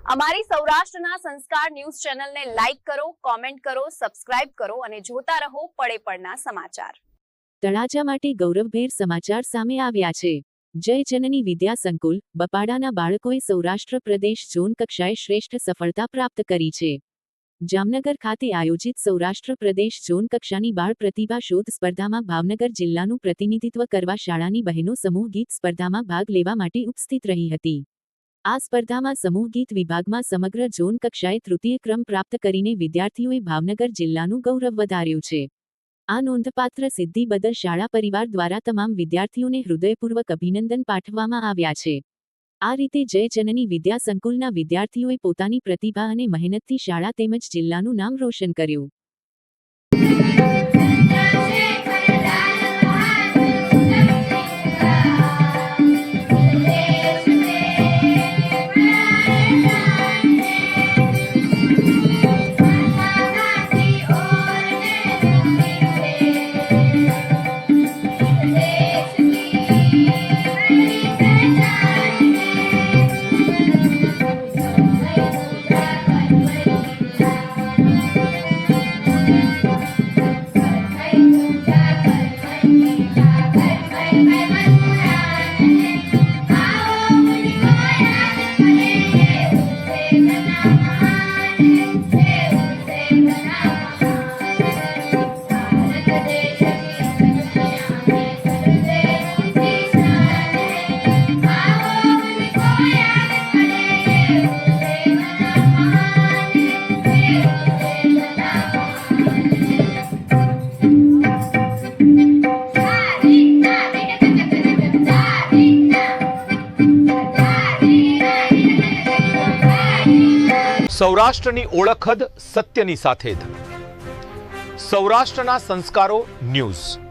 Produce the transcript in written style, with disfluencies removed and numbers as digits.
અમારી સૌરાષ્ટ્રના સંસ્કાર ન્યૂઝ ચેનલને લાઈક કરો, કોમેન્ટ કરો, સબસ્ક્રાઇબ કરો અને જોતા રહો પળે પળના સમાચાર। તળાજા માટે ગૌરવભેર સમાચાર સામે આવ્યા છે। જય જનની વિદ્યા સંકુલ બપાડાના બાળકોએ સૌરાષ્ટ્ર પ્રદેશ ઝોન કક્ષાએ શ્રેષ્ઠ સફળતા પ્રાપ્ત કરી છે। જામનગર ખાતે આયોજિત સૌરાષ્ટ્ર પ્રદેશ ઝોન કક્ષાની બાળ પ્રતિભા શોધ સ્પર્ધામાં ભાવનગર જિલ્લાનું પ્રતિનિધિત્વ કરવા શાળાની બહેનો સમૂહ ગીત સ્પર્ધામાં ભાગ લેવા માટે ઉપસ્થિત રહી હતી। આ સ્પર્ધામાં સમૂહ ગીત વિભાગમાં સમગ્ર ઝોન કક્ષાએ તૃતીય ક્રમ પ્રાપ્ત કરીને વિદ્યાર્થીઓએ ભાવનગર જિલ્લાનું ગૌરવ વધાર્યું છે। આ નોંધપાત્ર સિદ્ધિ બદલ શાળા પરિવાર દ્વારા તમામ વિદ્યાર્થીઓને હૃદયપૂર્વક અભિનંદન પાઠવવામાં આવ્યા છે। આ રીતે જય જનની વિદ્યા સંકુલના વિદ્યાર્થીઓએ પોતાની પ્રતિભા અને મહેનતથી શાળા તેમજ જિલ્લાનું નામ રોશન કર્યું। સૌરાષ્ટ્રની ઓળખ જ સત્યની સાથે જ સૌરાષ્ટ્રના સંસ્કારો ન્યૂઝ।